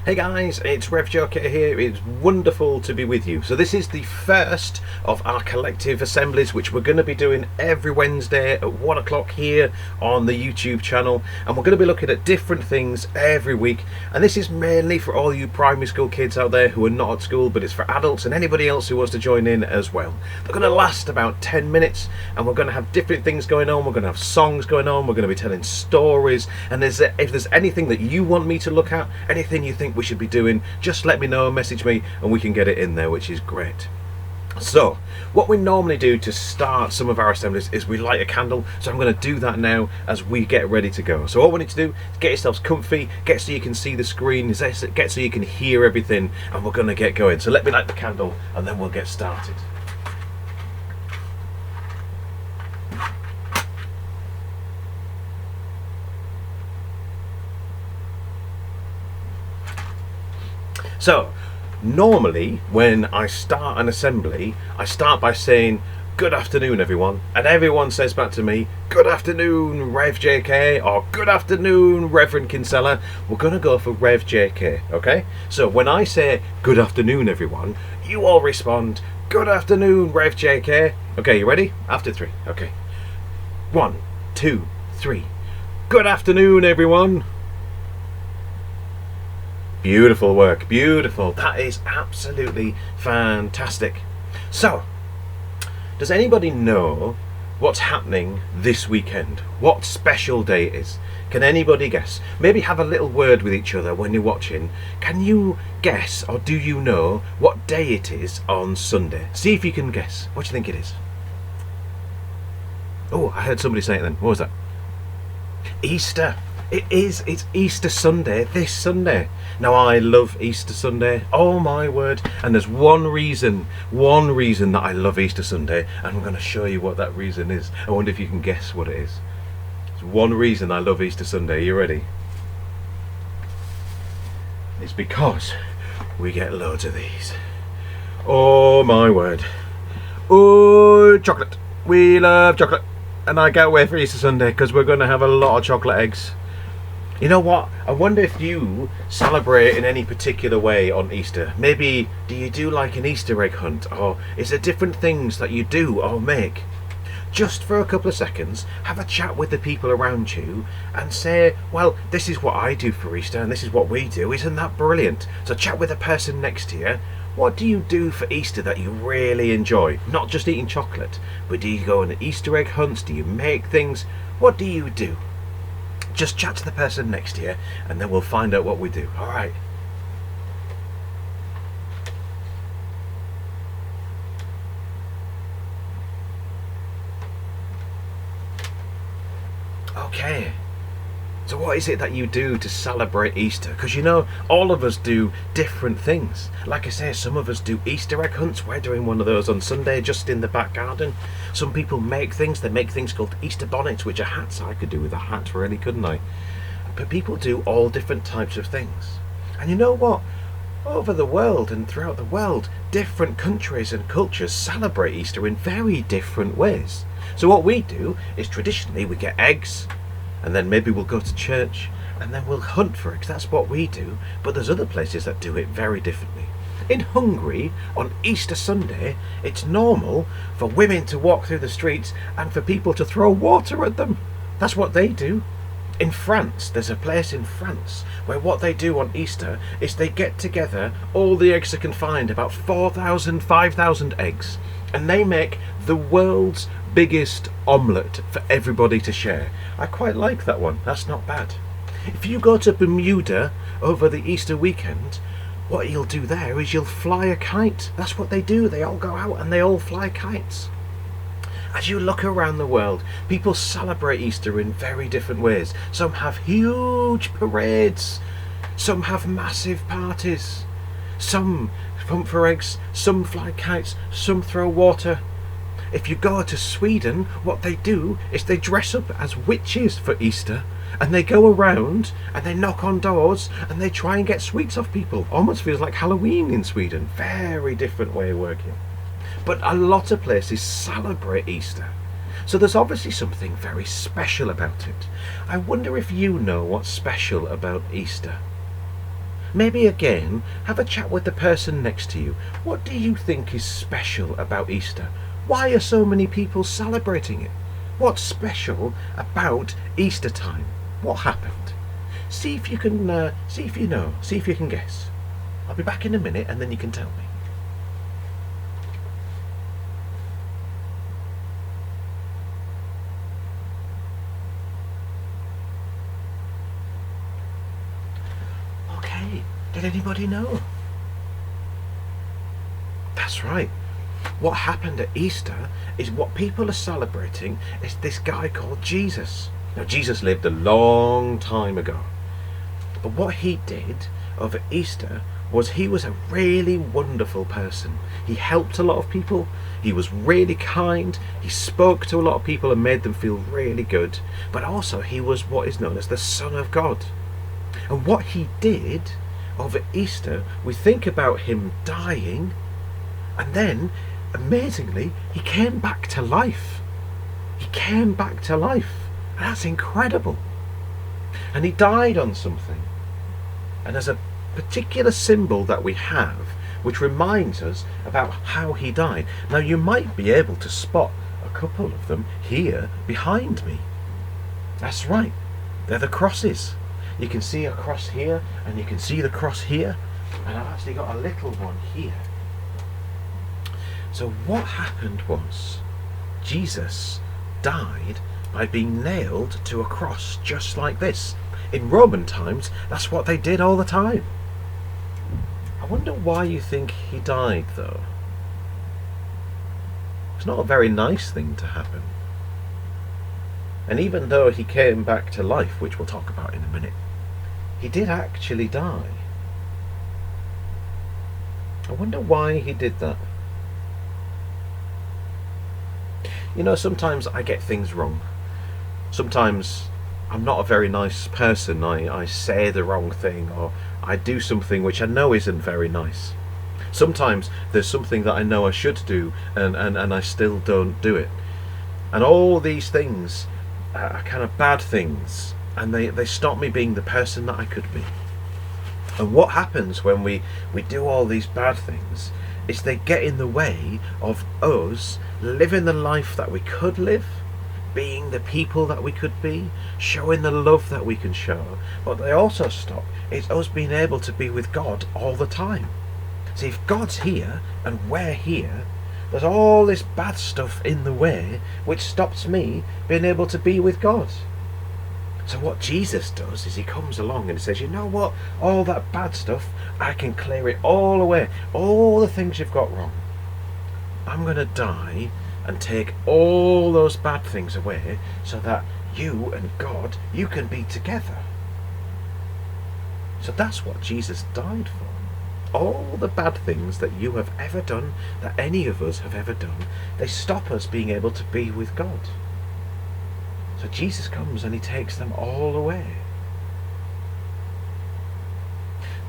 Hey guys, it's Rev Joker here. It's wonderful to be with you. So this is the first of our collective assemblies, which we're going to be doing every Wednesday at 1 o'clock here on the YouTube channel, and we're going to be looking at different things every week. And this is mainly for all you primary school kids out there who are not at school, but it's for adults and anybody else who wants to join in as well. They're going to last about 10 minutes, and we're going to have different things going on. We're going to have songs going on, we're going to be telling stories, and if there's anything that you want me to look at, anything you think we should be doing, just let me know, message me, and we can get it in there, which is great. So what we normally do to start some of our assemblies is we light a candle, so I'm going to do that now as we get ready to go. So all we need to do is get yourselves comfy, get so you can see the screen, get so you can hear everything, and we're going to get going. So let me light the candle and then we'll get started. So, normally when I start an assembly, I start by saying, "Good afternoon everyone," and everyone says back to me, "Good afternoon Rev JK," or "Good afternoon Reverend Kinsella." We're going to go for Rev JK, okay? So when I say, "Good afternoon everyone," you all respond, "Good afternoon Rev JK." Okay, you ready? After three, okay. 1, 2, 3. Good afternoon everyone. Beautiful work, beautiful. That is absolutely fantastic. So, does anybody know what's happening this weekend? What special day it is? Can anybody guess? Maybe have a little word with each other when you're watching. Can you guess, or do you know what day it is on Sunday? See if you can guess. What do you think it is? Oh, I heard somebody say it then. What was that? Easter. It is. It's Easter Sunday, this Sunday. Now I love Easter Sunday, oh my word, and there's one reason that I love Easter Sunday, and I'm going to show you what that reason is. I wonder if you can guess what it is. There's one reason I love Easter Sunday. Are you ready? It's because we get loads of these. Oh my word. Oh, chocolate. We love chocolate, and I can't wait for Easter Sunday because we're going to have a lot of chocolate eggs. You know what? I wonder if you celebrate in any particular way on Easter. Maybe do you do like an Easter egg hunt, or is there different things that you do or make? Just for a couple of seconds, have a chat with the people around you and say, well, this is what I do for Easter and this is what we do. Isn't that brilliant? So chat with the person next to you. What do you do for Easter that you really enjoy? Not just eating chocolate, but do you go on Easter egg hunts? Do you make things? What do you do? Just chat to the person next to you and then we'll find out what we do. Alright. Okay. So what is it that you do to celebrate Easter? Because you know, all of us do different things. Like I say, some of us do Easter egg hunts. We're doing one of those on Sunday just in the back garden. Some people make things. They make things called Easter bonnets, which are hats. I could do with a hat, really, couldn't I? But people do all different types of things. And you know what? Over the world and throughout the world, different countries and cultures celebrate Easter in very different ways. So what we do is traditionally we get eggs, and then maybe we'll go to church, and then we'll hunt for eggs. That's what we do. But there's other places that do it very differently. In Hungary, on Easter Sunday, it's normal for women to walk through the streets and for people to throw water at them. That's what they do. In France, there's a place in France where what they do on Easter is they get together all the eggs they can find, about 4,000, 5,000 eggs, and they make the world's biggest omelette for everybody to share. I quite like that one. That's not bad. If you go to Bermuda over the Easter weekend, what you'll do there is you'll fly a kite. That's what they do. They all go out and they all fly kites. As you look around the world, people celebrate Easter in very different ways. Some have huge parades, some have massive parties, some hunt for eggs, some fly kites, some throw water. If you go to Sweden, what they do is they dress up as witches for Easter, and they go around and they knock on doors and they try and get sweets off people. Almost feels like Halloween in Sweden. Very different way of working. But a lot of places celebrate Easter. So there's obviously something very special about it. I wonder if you know what's special about Easter. Maybe again, have a chat with the person next to you. What do you think is special about Easter? Why are so many people celebrating it? What's special about Easter time? What happened? See if you can, see if you know, see if you can guess. I'll be back in a minute and then you can tell me. Okay, did anybody know? That's right. What happened at Easter is what people are celebrating is this guy called Jesus. Now, Jesus lived a long time ago. But what he did over Easter was he was a really wonderful person. He helped a lot of people. He was really kind. He spoke to a lot of people and made them feel really good. But also he was what is known as the Son of God. And what he did over Easter, we think about him dying, and then, amazingly, he came back to life. He came back to life. And that's incredible. And he died on something. And there's a particular symbol that we have which reminds us about how he died. Now you might be able to spot a couple of them here behind me. That's right. They're the crosses. You can see a cross here and you can see the cross here. And I've actually got a little one here. So what happened was Jesus died by being nailed to a cross just like this. In Roman times, that's what they did all the time. I wonder why you think he died, though. It's not a very nice thing to happen. And even though he came back to life, which we'll talk about in a minute, he did actually die. I wonder why he did that. You know, sometimes I get things wrong. Sometimes I'm not a very nice person. I say the wrong thing, or I do something which I know isn't very nice. Sometimes there's something that I know I should do and I still don't do it. And all these things are kind of bad things, and they stop me being the person that I could be. And what happens when we do all these bad things is they get in the way of us living the life that we could live, being the people that we could be, showing the love that we can show. But they also stop it's us being able to be with God all the time. See, if God's here and we're here, there's all this bad stuff in the way which stops me being able to be with God. So what Jesus does is he comes along and he says, you know what, all that bad stuff, I can clear it all away, all the things you've got wrong. I'm going to die and take all those bad things away so that you and God, you can be together. So that's what Jesus died for. All the bad things that you have ever done, that any of us have ever done, they stop us being able to be with God. So Jesus comes and he takes them all away.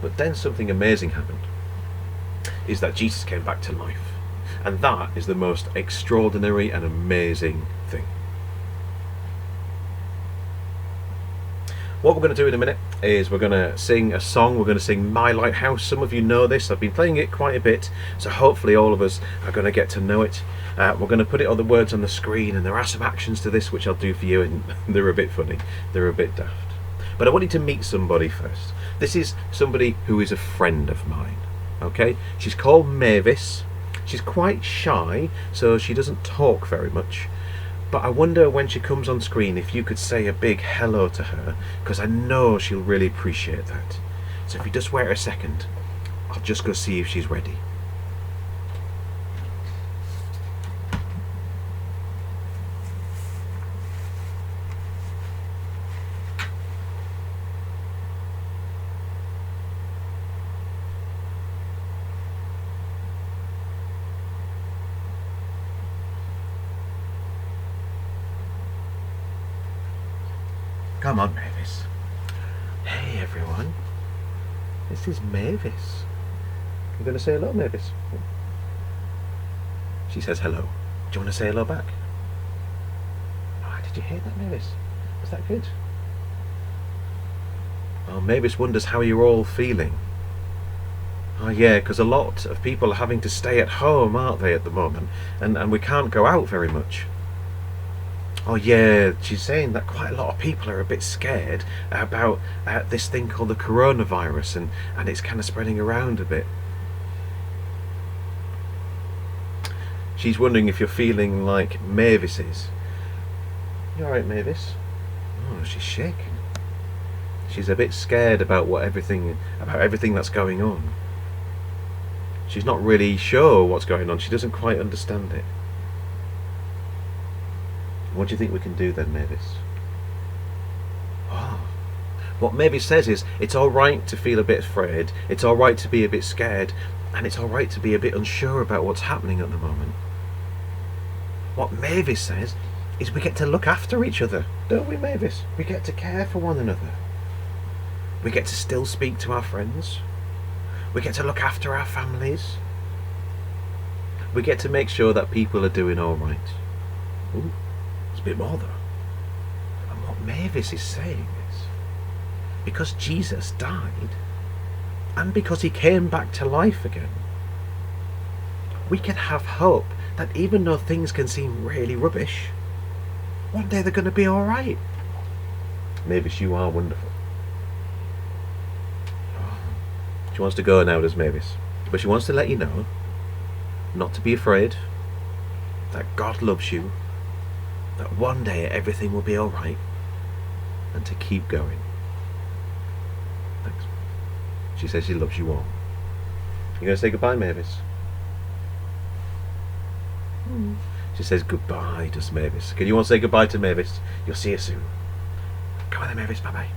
But then something amazing happened, is that Jesus came back to life. And that is the most extraordinary and amazing thing. What we're going to do in a minute is we're going to sing a song. We're going to sing My Lighthouse. Some of you know this. I've been playing it quite a bit, so hopefully all of us are going to get to know it. We're going to put all the words on the screen, and there are some actions to this which I'll do for you, and they're a bit funny. They're a bit daft. But I want you to meet somebody first. This is somebody who is a friend of mine. Okay? She's called Mavis. She's quite shy, so she doesn't talk very much. But I wonder when she comes on screen if you could say a big hello to her, because I know she'll really appreciate that. So if you just wait a second, I'll just go see if she's ready. Come on, Mavis. Hey, everyone. This is Mavis. I'm going to say hello, Mavis. She says hello. Do you want to say hello back? Oh, did you hear that, Mavis? Was that good? Oh, Mavis wonders how you're all feeling. Oh yeah, because a lot of people are having to stay at home, aren't they, at the moment? And we can't go out very much. Oh yeah, she's saying that quite a lot of people are a bit scared about this thing called the coronavirus, and it's kind of spreading around a bit. She's wondering if you're feeling like Mavis is. You alright, Mavis? Oh, she's shaking. She's a bit scared about everything that's going on. She's not really sure what's going on. She doesn't quite understand it. What do you think we can do then, Mavis? Oh. What Mavis says is it's alright to feel a bit afraid, it's alright to be a bit scared, and it's alright to be a bit unsure about what's happening at the moment. What Mavis says is we get to look after each other, don't we, Mavis? We get to care for one another. We get to still speak to our friends. We get to look after our families. We get to make sure that people are doing alright. Ooh. A bit more though. And what Mavis is saying is, because Jesus died and because he came back to life again, we can have hope that even though things can seem really rubbish, one day they're going to be alright. Mavis, you are wonderful. She wants to go now, does Mavis? But she wants to let you know not to be afraid, that God loves you, that one day everything will be alright, and to keep going. Thanks. She says she loves you all. You going to say goodbye, Mavis? She says goodbye, does Mavis. Can you all say goodbye to Mavis? You'll see her soon. Come on then, Mavis, bye-bye.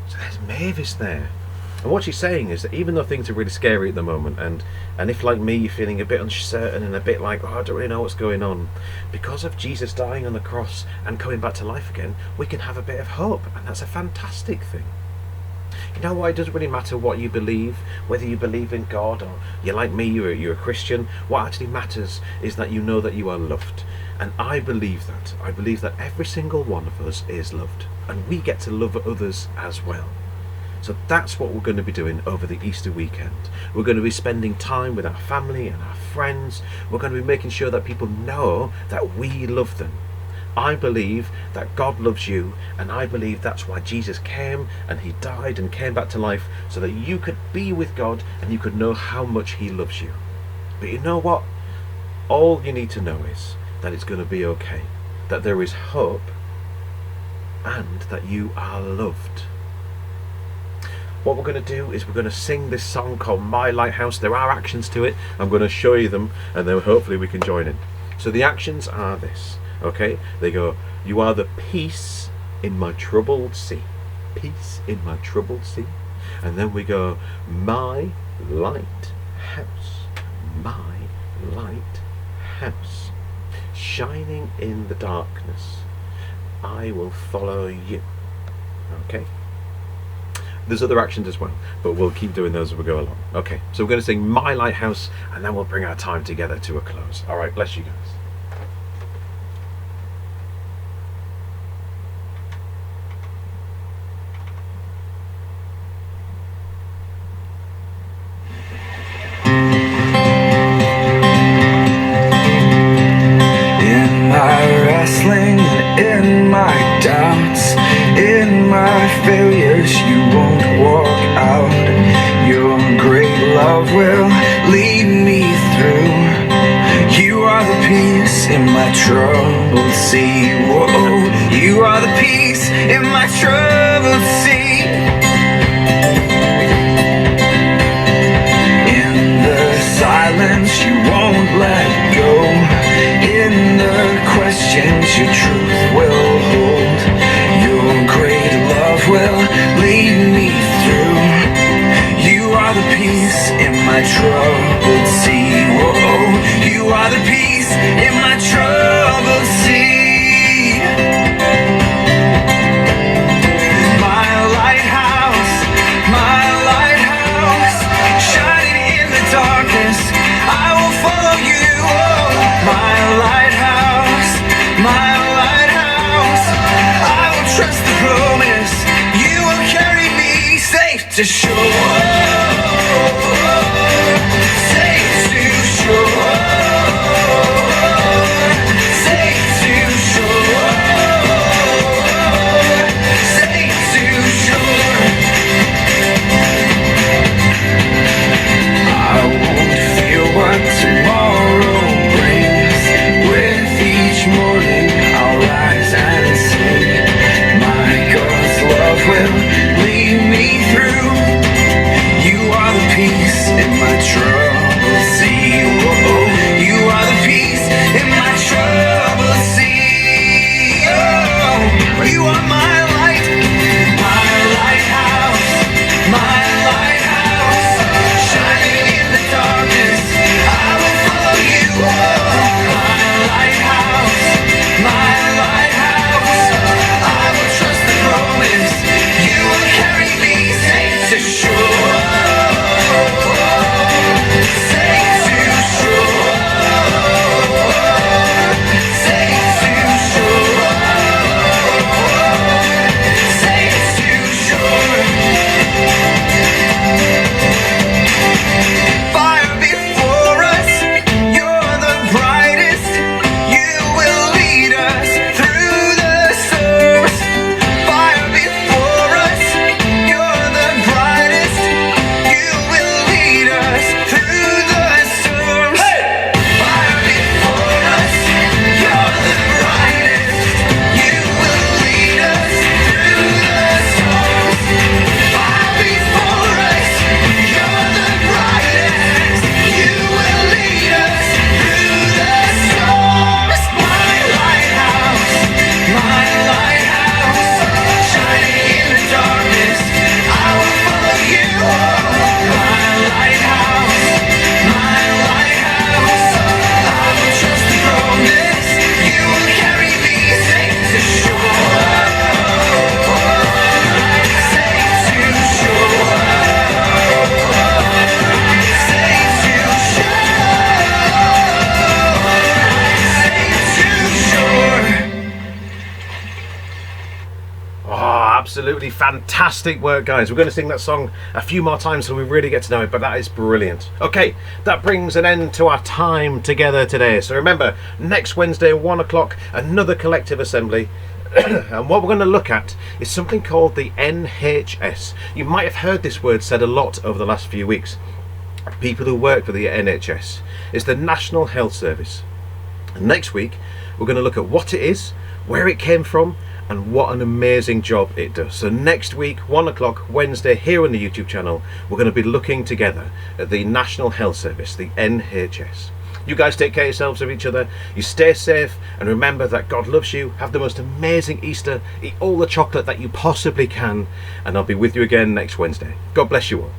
So there's Mavis there. And what she's saying is that even though things are really scary at the moment, and if like me you're feeling a bit uncertain and a bit like, oh, I don't really know what's going on, because of Jesus dying on the cross and coming back to life again, we can have a bit of hope, and that's a fantastic thing. You know what, it doesn't really matter what you believe, whether you believe in God or you're like me, you're a Christian. What actually matters is that you know that you are loved. And I believe that. I believe that every single one of us is loved, and we get to love others as well. So that's what we're going to be doing over the Easter weekend. We're going to be spending time with our family and our friends. We're going to be making sure that people know that we love them. I believe that God loves you, and I believe that's why Jesus came and he died and came back to life, so that you could be with God and you could know how much he loves you. But you know what? All you need to know is that it's going to be okay, that there is hope, and that you are loved. What we're going to do is we're going to sing this song called My Lighthouse. There are actions to it. I'm going to show you them, and then hopefully we can join in. So the actions are this, okay? They go, you are the peace in my troubled sea. Peace in my troubled sea. And then we go, my lighthouse. My lighthouse. Shining in the darkness, I will follow you. Okay? There's other actions as well, but we'll keep doing those as we go along. Okay, so we're going to sing My Lighthouse, and then we'll bring our time together to a close. All right, bless you guys. In my wrestling, in my doubts, in my failures, you won't walk out. Your great love will lead me through. You are the peace in my troubled sea. Whoa, you are the peace in my troubled sea. In the silence, you won't let go. In the questions, your truth will hold. Your great love will lead me through. You are the peace in my troubled sea. Whoa, you are the peace in my troubled sea. My lighthouse, shining in the darkness, I will follow you. Oh, my lighthouse, my lighthouse. to shore, safe to shore, safe to shore, safe to shore. I won't fear what tomorrow brings. With each morning I'll rise and sing. My God's love will lead me through. You are the peace in my troubled sea. Whoa, you are the peace in my troubled sea. Oh, you are my light, my lighthouse, my lighthouse, shining in the darkness. I will follow you. Oh, my lighthouse, my lighthouse. I will trust the promise. You will carry me safe to shore, safe to shore, safe to shore, safe to shore. Fire before us, you're the brightest. You will lead us through the storms. Fire before us, you're the brightest. You will lead us through the storms. Fire before us, you're the brightest. You will lead us through the storms. Fire before us, you're the brightest. You will lead us through the storms. My lighthouse, shining in the darkness. I will follow you. My lighthouse, I will trust the promise. You will carry me safe to shore, safe to shore, safe to shore, safe to shore. Oh, absolutely fantastic work, guys. We're going to sing that song a few more times so we really get to know it, but that is brilliant. Okay, that brings an end to our time together today. So remember, next Wednesday, 1 o'clock, another collective assembly. And what we're going to look at is something called the NHS. You might have heard this word said a lot over the last few weeks. People who work for the NHS. It's the National Health Service. And next week, we're going to look at what it is, where it came from, and what an amazing job it does. So next week, 1 o'clock, Wednesday, here on the YouTube channel, we're going to be looking together at the National Health Service, the NHS. You guys take care of yourselves, of each other. You stay safe, and remember that God loves you. Have the most amazing Easter. Eat all the chocolate that you possibly can, and I'll be with you again next Wednesday. God bless you all.